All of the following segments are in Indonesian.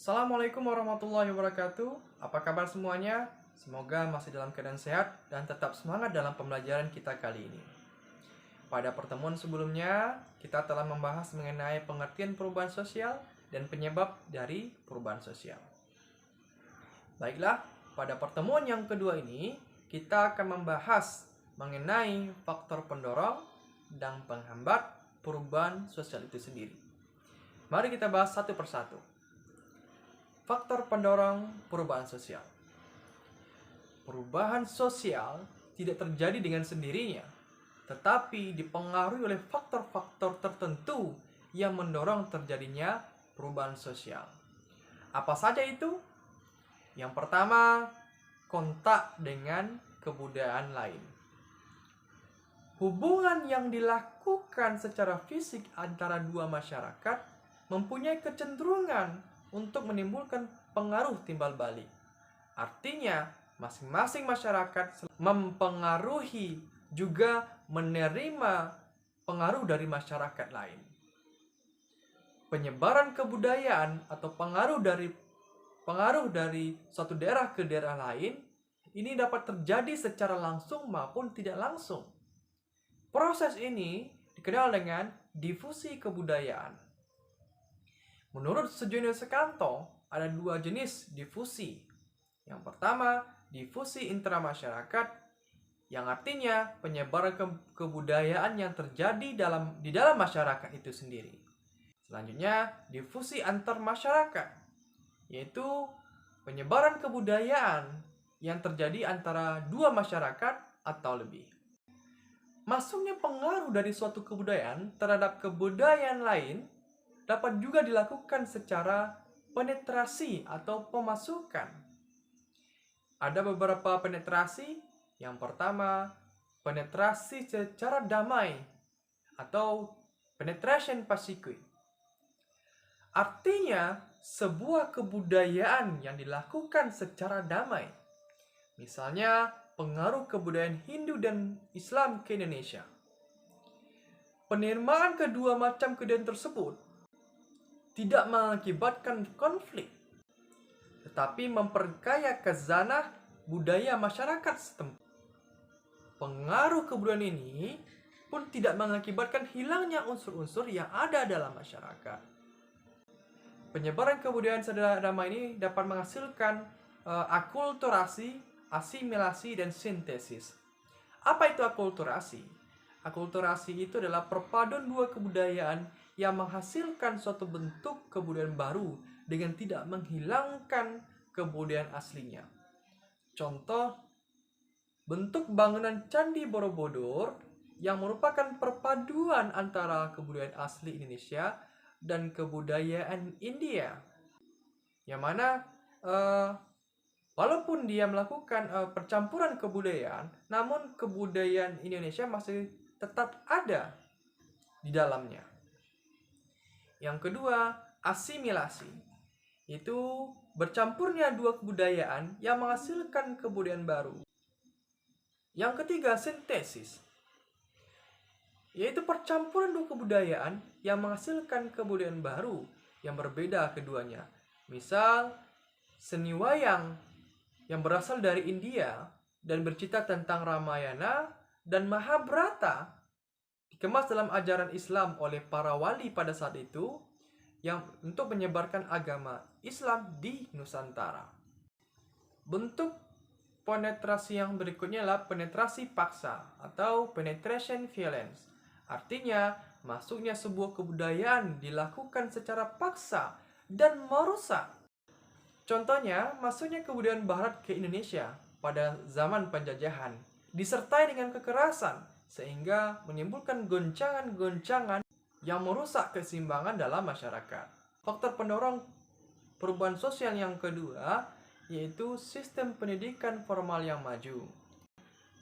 Assalamualaikum warahmatullahi wabarakatuh. Apa kabar semuanya? Semoga masih dalam keadaan sehat dan tetap semangat dalam pembelajaran kita kali ini. Pada pertemuan sebelumnya, kita telah membahas mengenai pengertian perubahan sosial dan penyebab dari perubahan sosial. Baiklah, pada pertemuan yang kedua ini, kita akan membahas mengenai faktor pendorong dan penghambat perubahan sosial itu sendiri. Mari kita bahas satu persatu. Faktor pendorong perubahan sosial. Perubahan sosial tidak terjadi dengan sendirinya, tetapi dipengaruhi oleh faktor-faktor tertentu yang mendorong terjadinya perubahan sosial. Apa saja itu? Yang pertama, kontak dengan kebudayaan lain. Hubungan yang dilakukan secara fisik antara dua masyarakat mempunyai kecenderungan untuk menimbulkan pengaruh timbal balik. Artinya, masing-masing masyarakat mempengaruhi juga menerima pengaruh dari masyarakat lain. Penyebaran kebudayaan atau pengaruh dari suatu daerah ke daerah lain ini dapat terjadi secara langsung maupun tidak langsung. Proses ini dikenal dengan difusi kebudayaan. Menurut Sujono Sukanto, ada dua jenis difusi. Yang pertama, difusi intramasyarakat, yang artinya penyebaran kebudayaan yang terjadi di dalam masyarakat itu sendiri. Selanjutnya, difusi antar masyarakat, yaitu penyebaran kebudayaan yang terjadi antara dua masyarakat atau lebih. Masuknya pengaruh dari suatu kebudayaan terhadap kebudayaan lain dapat juga dilakukan secara penetrasi atau pemasukan. Ada beberapa penetrasi. Yang pertama, penetrasi secara damai atau penetration pacific. Artinya, sebuah kebudayaan yang dilakukan secara damai. Misalnya, pengaruh kebudayaan Hindu dan Islam ke Indonesia. Penerimaan kedua macam kebudayaan tersebut tidak mengakibatkan konflik, tetapi memperkaya khazanah budaya masyarakat setempat. Pengaruh kebudayaan ini pun tidak mengakibatkan hilangnya unsur-unsur yang ada dalam masyarakat. Penyebaran kebudayaan secara damai ini dapat menghasilkan akulturasi, asimilasi, dan sintesis. Apa itu akulturasi? Akulturasi itu adalah perpaduan dua kebudayaan yang menghasilkan suatu bentuk kebudayaan baru dengan tidak menghilangkan kebudayaan aslinya. Contoh, bentuk bangunan Candi Borobudur yang merupakan perpaduan antara kebudayaan asli Indonesia dan kebudayaan India. Yang mana walaupun dia melakukan percampuran kebudayaan, namun kebudayaan Indonesia masih tetap ada di dalamnya. Yang kedua, asimilasi. Itu bercampurnya dua kebudayaan yang menghasilkan kebudayaan baru. Yang ketiga, sintesis. Yaitu percampuran dua kebudayaan yang menghasilkan kebudayaan baru yang berbeda keduanya. Misal, seni wayang yang berasal dari India dan bercerita tentang Ramayana dan Mahabharata dikemas dalam ajaran Islam oleh para wali pada saat itu yang untuk menyebarkan agama Islam di Nusantara. Bentuk penetrasi yang berikutnya adalah penetrasi paksa atau penetration violence. Artinya, masuknya sebuah kebudayaan dilakukan secara paksa dan merusak. Contohnya, masuknya kebudayaan Barat ke Indonesia pada zaman penjajahan disertai dengan kekerasan sehingga menimbulkan goncangan-goncangan yang merusak keseimbangan dalam masyarakat. Faktor pendorong perubahan sosial yang kedua yaitu sistem pendidikan formal yang maju.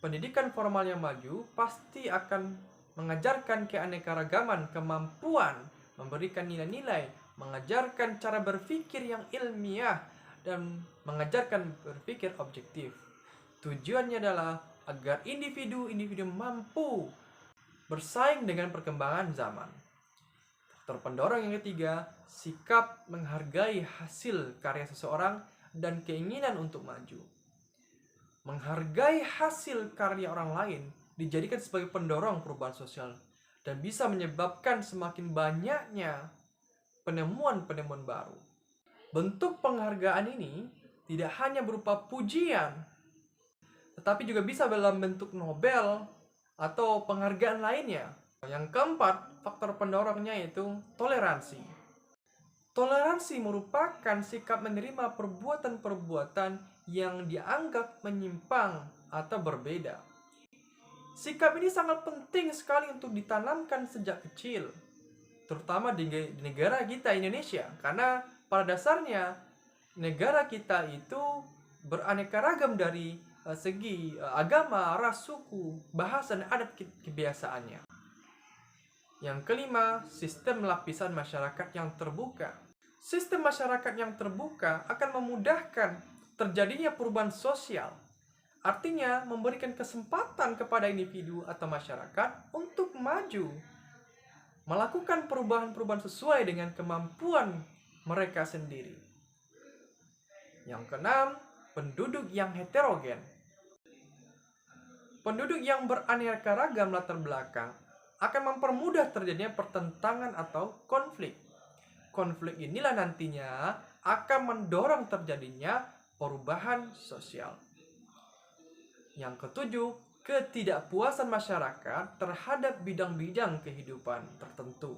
Pendidikan formal yang maju pasti akan mengajarkan keanekaragaman, kemampuan memberikan nilai-nilai, mengajarkan cara berpikir yang ilmiah dan mengajarkan berpikir objektif. Tujuannya adalah agar individu mampu bersaing dengan perkembangan zaman. Faktor pendorong yang ketiga, sikap menghargai hasil karya seseorang dan keinginan untuk maju. Menghargai hasil karya orang lain dijadikan sebagai pendorong perubahan sosial dan bisa menyebabkan semakin banyaknya penemuan-penemuan baru. Bentuk penghargaan ini tidak hanya berupa pujian, tetapi juga bisa dalam bentuk Nobel atau penghargaan lainnya. Yang keempat, faktor pendorongnya yaitu toleransi. Toleransi merupakan sikap menerima perbuatan-perbuatan yang dianggap menyimpang atau berbeda. Sikap ini sangat penting sekali untuk ditanamkan sejak kecil, terutama di negara kita Indonesia, karena pada dasarnya negara kita itu beraneka ragam dari segi agama, ras, suku, bahasa, dan adat kebiasaannya. Yang kelima, sistem lapisan masyarakat yang terbuka. Sistem masyarakat yang terbuka akan memudahkan terjadinya perubahan sosial. Artinya, memberikan kesempatan kepada individu atau masyarakat untuk maju, melakukan perubahan-perubahan sesuai dengan kemampuan mereka sendiri. Yang keenam, penduduk yang heterogen. Penduduk yang beraneka ragam latar belakang akan mempermudah terjadinya pertentangan atau konflik. Konflik inilah nantinya akan mendorong terjadinya perubahan sosial. Yang ketujuh, ketidakpuasan masyarakat terhadap bidang-bidang kehidupan tertentu.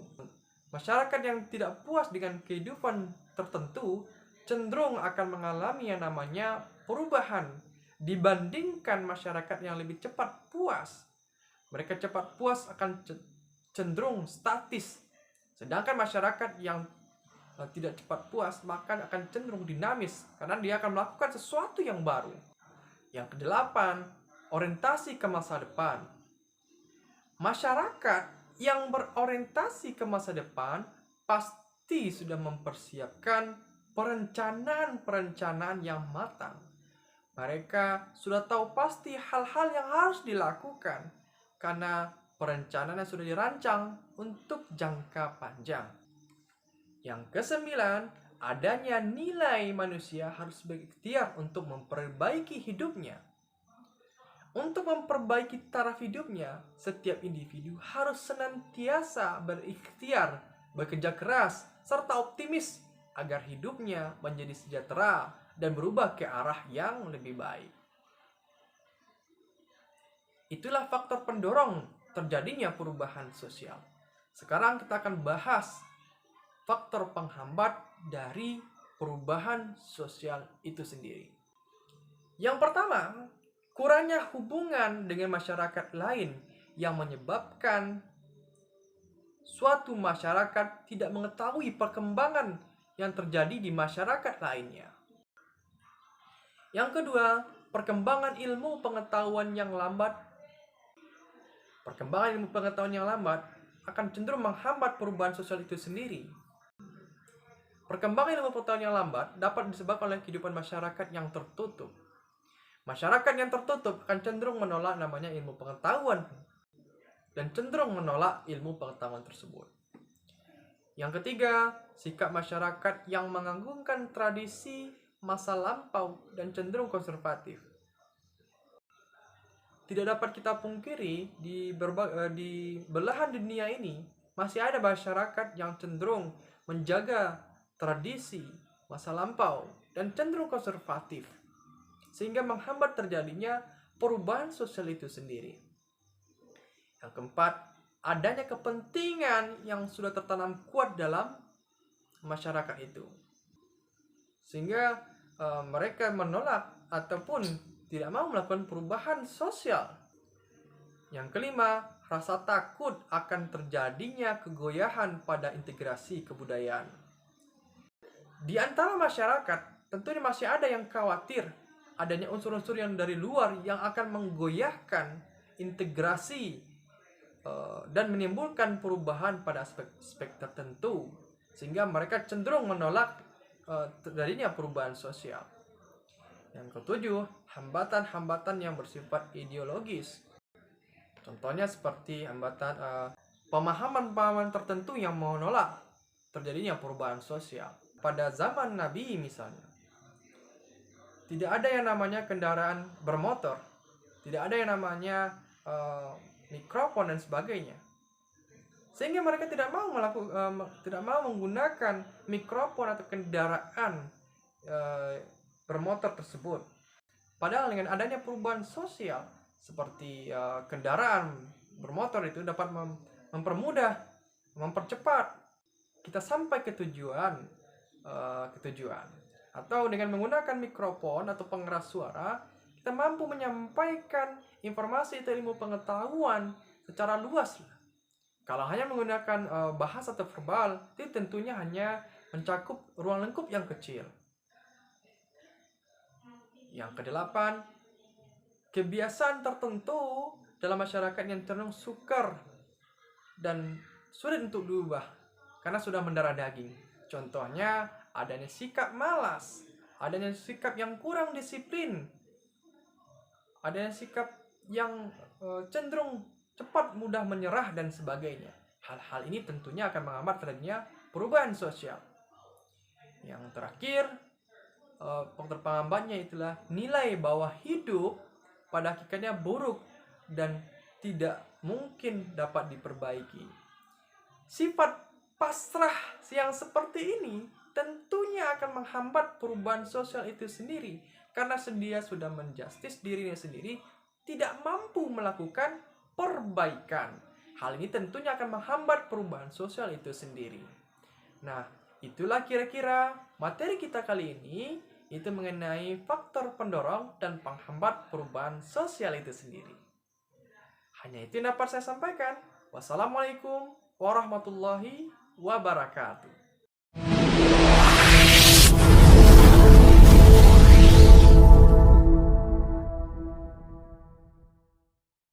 Masyarakat yang tidak puas dengan kehidupan tertentu cenderung akan mengalami yang namanya perubahan dibandingkan masyarakat yang lebih cepat puas. Mereka cepat puas akan cenderung statis, sedangkan masyarakat yang tidak cepat puas maka akan cenderung dinamis karena dia akan melakukan sesuatu yang baru. Yang kedelapan, orientasi ke masa depan. Masyarakat yang berorientasi ke masa depan pasti sudah mempersiapkan perencanaan-perencanaan yang matang. Mereka sudah tahu pasti hal-hal yang harus dilakukan karena perencanaannya sudah dirancang untuk jangka panjang. Yang kesembilan, adanya nilai manusia harus berikhtiar untuk memperbaiki hidupnya. Untuk memperbaiki taraf hidupnya, setiap individu harus senantiasa berikhtiar, bekerja keras, serta optimis agar hidupnya menjadi sejahtera dan berubah ke arah yang lebih baik. Itulah faktor pendorong terjadinya perubahan sosial. Sekarang kita akan bahas faktor penghambat dari perubahan sosial itu sendiri. Yang pertama, kurangnya hubungan dengan masyarakat lain yang menyebabkan suatu masyarakat tidak mengetahui perkembangan yang terjadi di masyarakat lainnya. Yang kedua, perkembangan ilmu pengetahuan yang lambat. Perkembangan ilmu pengetahuan yang lambat akan cenderung menghambat perubahan sosial itu sendiri. Perkembangan ilmu pengetahuan yang lambat dapat disebabkan oleh kehidupan masyarakat yang tertutup. Masyarakat yang tertutup akan cenderung menolak namanya ilmu pengetahuan dan cenderung menolak ilmu pengetahuan tersebut. Yang ketiga, sikap masyarakat yang mengagungkan tradisi masa lampau dan cenderung konservatif. Tidak dapat kita pungkiri di belahan dunia ini masih ada masyarakat yang cenderung menjaga tradisi masa lampau dan cenderung konservatif sehingga menghambat terjadinya perubahan sosial itu sendiri. Yang keempat, adanya kepentingan yang sudah tertanam kuat dalam masyarakat itu sehingga mereka menolak ataupun tidak mau melakukan perubahan sosial. Yang kelima, rasa takut akan terjadinya kegoyahan pada integrasi kebudayaan. Di antara masyarakat, tentunya masih ada yang khawatir adanya unsur-unsur yang dari luar yang akan menggoyahkan integrasi dan menimbulkan perubahan pada aspek-aspek tertentu, sehingga mereka cenderung menolak terjadinya perubahan sosial. Yang ketujuh, hambatan-hambatan yang bersifat ideologis. Contohnya seperti hambatan pemahaman-pemahaman tertentu yang menolak terjadinya perubahan sosial. Pada zaman Nabi misalnya, tidak ada yang namanya kendaraan bermotor, tidak ada yang namanya mikrofon dan sebagainya, sehingga mereka tidak mau menggunakan mikrofon atau kendaraan bermotor tersebut. Padahal dengan adanya perubahan sosial seperti kendaraan bermotor itu dapat mempermudah, mempercepat kita sampai ke tujuan. Atau dengan menggunakan mikrofon atau pengeras suara, kita mampu menyampaikan informasi atau ilmu pengetahuan secara luas. Kalau hanya menggunakan bahasa atau verbal, itu tentunya hanya mencakup ruang lingkup yang kecil. Yang kedelapan, kebiasaan tertentu dalam masyarakat yang cenderung sukar dan sulit untuk diubah karena sudah mendarah daging. Contohnya, adanya sikap malas, adanya sikap yang kurang disiplin, adanya sikap yang cenderung cepat mudah menyerah dan sebagainya. Hal-hal ini tentunya akan menghambat terjadinya perubahan sosial. Yang terakhir, faktor penghambatnya itulah nilai bahwa hidup pada hakikatnya buruk dan tidak mungkin dapat diperbaiki. Sifat pasrah yang seperti ini tentunya akan menghambat perubahan sosial itu sendiri, karena dia sudah menjustis dirinya sendiri, tidak mampu melakukan perbaikan. Hal ini tentunya akan menghambat perubahan sosial itu sendiri. Nah, itulah kira-kira materi kita kali ini, itu mengenai faktor pendorong dan penghambat perubahan sosial itu sendiri. Hanya itu yang dapat saya sampaikan. Wassalamualaikum warahmatullahi wabarakatuh.